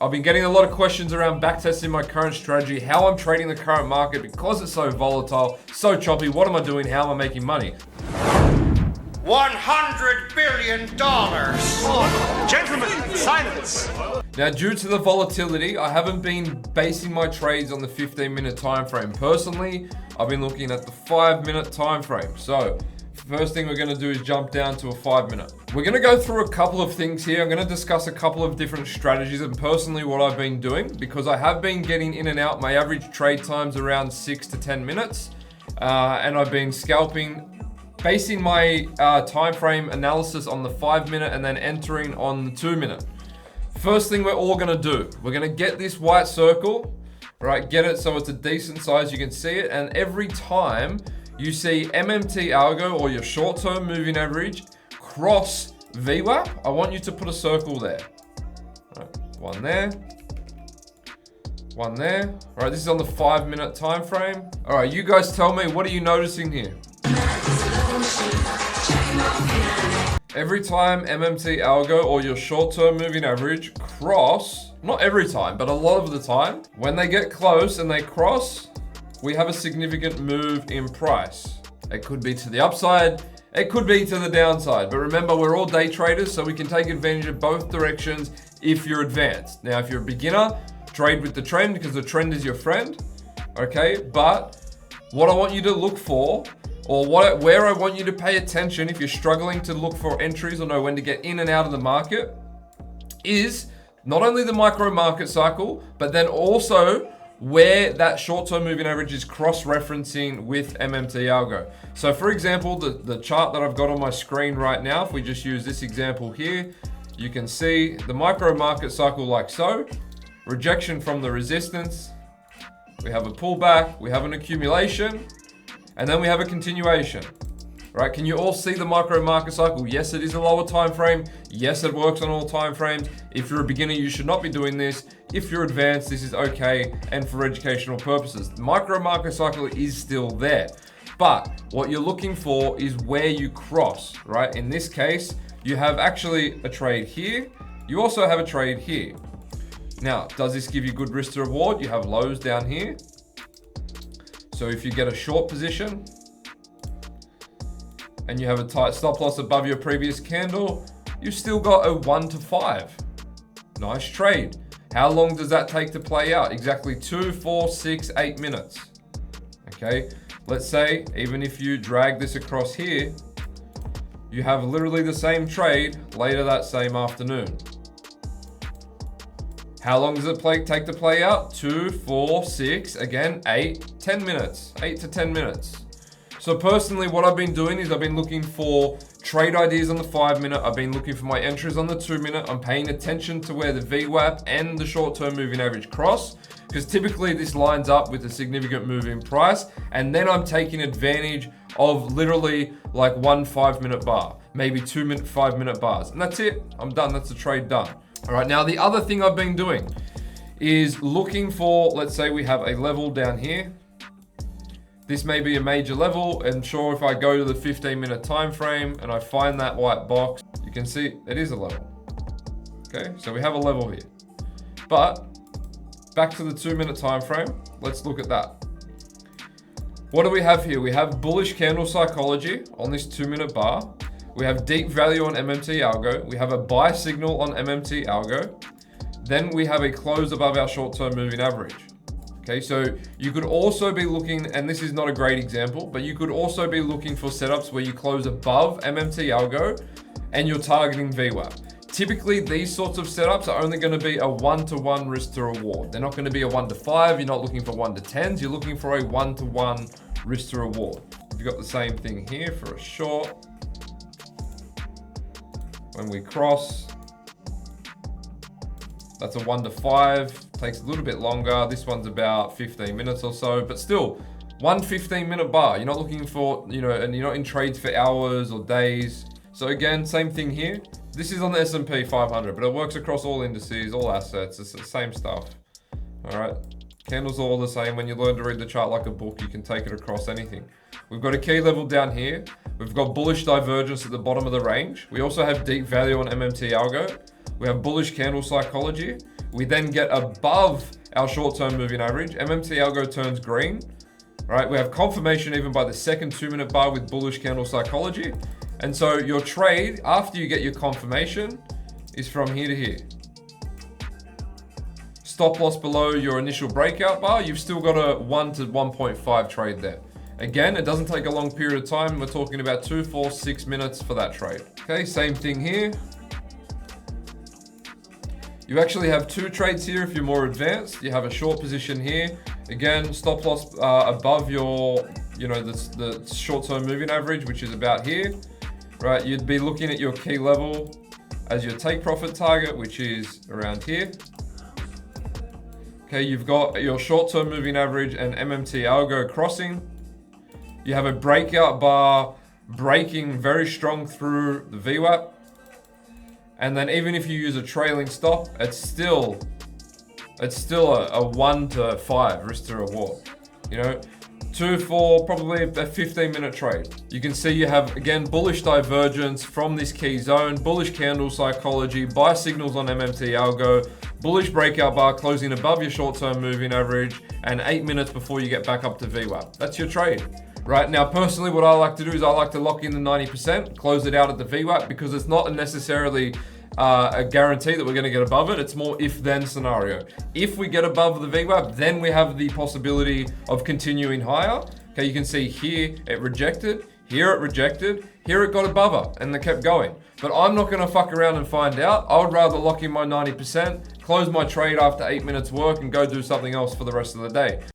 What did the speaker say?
I've been getting a lot of questions around backtesting my current strategy, how I'm trading the current market because it's so volatile, so choppy. What am I doing? How am I making money? $100 billion. Oh, gentlemen, silence. Now, due to the volatility, I haven't been basing my trades on the 15-minute time frame. Personally, I've been looking at the 5-minute time frame. So, first thing we're going to do is jump down to a 5-minute. We're going to go through a couple of things here. I'm going to discuss a couple of different strategies and personally what I've been doing, because I have been getting in and out. My average trade time's around 6 to 10 minutes, and I've been scalping, basing my time frame analysis on the 5-minute and then entering on the 2-minute. First thing we're all gonna do, we're gonna get this white circle, right? Get it so it's a decent size, you can see it. And every time you see MMT algo or your short-term moving average cross VWAP, I want you to put a circle there. All right, one there, one there. All right, this is on the 5-minute time frame. All right, you guys tell me, what are you noticing here? Every time MMT algo or your short-term moving average cross, not every time, but a lot of the time, when they get close and they cross, we have a significant move in price. It could be to the upside, it could be to the downside. But remember, we're all day traders, so we can take advantage of both directions if you're advanced. Now, if you're a beginner, trade with the trend because the trend is your friend, okay? But what I want you to look for, or where I want you to pay attention if you're struggling to look for entries or know when to get in and out of the market, is not only the micro market cycle, but then also where that short-term moving average is cross-referencing with MMT algo. So for example, the chart that I've got on my screen right now, if we just use this example here, you can see the micro market cycle like so, rejection from the resistance, we have a pullback, we have an accumulation, and then we have a continuation, right? Can you all see the micro market cycle? Yes, it is a lower time frame. Yes, it works on all time frames. If you're a beginner, you should not be doing this. If you're advanced, this is okay, and for educational purposes. The micro market cycle is still there. But what you're looking for is where you cross, right? In this case, you have actually a trade here. You also have a trade here. Now, does this give you good risk to reward? You have lows down here. So if you get a short position and you have a tight stop loss above your previous candle, you've still got a 1 to 5. Nice trade. How long does that take to play out? Exactly 2, 4, 6, 8 minutes. Okay, let's say even if you drag this across here, you have literally the same trade later that same afternoon. How long does it take to play out? 2, 4, 6, again, 8, 10 minutes, 8 to 10 minutes. So personally, what I've been doing is I've been looking for trade ideas on the 5-minute. I've been looking for my entries on the 2-minute. I'm paying attention to where the VWAP and the short-term moving average cross, because typically this lines up with a significant move in price. And then I'm taking advantage of literally like one 5-minute bar, maybe 2 5-minute bars. And that's it, I'm done, that's the trade done. All right, now the other thing I've been doing is looking for, let's say we have a level down here. This may be a major level, and sure, if I go to the 15-minute time frame and I find that white box, you can see it is a level. Okay, so we have a level here. But back to the 2-minute time frame, let's look at that. What do we have here? We have bullish candle psychology on this 2-minute bar. We have deep value on MMT algo. We have a buy signal on MMT algo. Then we have a close above our short-term moving average. Okay, so you could also be looking, and this is not a great example, but you could also be looking for setups where you close above MMT algo and you're targeting VWAP. Typically, these sorts of setups are only going to be a 1-to-1 risk to reward. They're not going to be a 1 to 5. You're not looking for 1 to 10s. You're looking for a 1-to-1 risk to reward. You've got the same thing here for a short. When we cross, that's a 1 to 5, takes a little bit longer. This one's about 15 minutes or so, but still, one 15-minute bar. You're not looking for, and you're not in trades for hours or days. So again, same thing here. This is on the S&P 500, but it works across all indices, all assets. It's the same stuff. All right, candles are all the same. When you learn to read the chart like a book, you can take it across anything. We've got a key level down here. We've got bullish divergence at the bottom of the range. We also have deep value on MMT algo. We have bullish candle psychology. We then get above our short-term moving average. MMT algo turns green, right? We have confirmation even by the second 2-minute bar with bullish candle psychology. And so your trade, after you get your confirmation, is from here to here. Stop loss below your initial breakout bar. You've still got a 1 to 1.5 trade there. Again, it doesn't take a long period of time. We're talking about 2, 4, 6 minutes for that trade. Okay, same thing here. You actually have 2 trades here if you're more advanced. You have a short position here. Again, stop loss above your, the short-term moving average, which is about here, right? You'd be looking at your key level as your take profit target, which is around here. Okay, you've got your short-term moving average and MMT algo crossing. You have a breakout bar breaking very strong through the VWAP. And then even if you use a trailing stop, it's still a 1 to 5 risk to reward. 2 for probably a 15-minute trade. You can see you have, again, bullish divergence from this key zone, bullish candle psychology, buy signals on MMT algo, bullish breakout bar closing above your short-term moving average, and 8 minutes before you get back up to VWAP. That's your trade. Right now, personally, what I like to do is I like to lock in the 90%, close it out at the VWAP, because it's not necessarily a guarantee that we're going to get above it. It's more if-then scenario. If we get above the VWAP, then we have the possibility of continuing higher. Okay, you can see here it rejected, here it rejected, here it got above it, and they kept going. But I'm not going to fuck around and find out. I would rather lock in my 90%, close my trade after 8 minutes work, and go do something else for the rest of the day.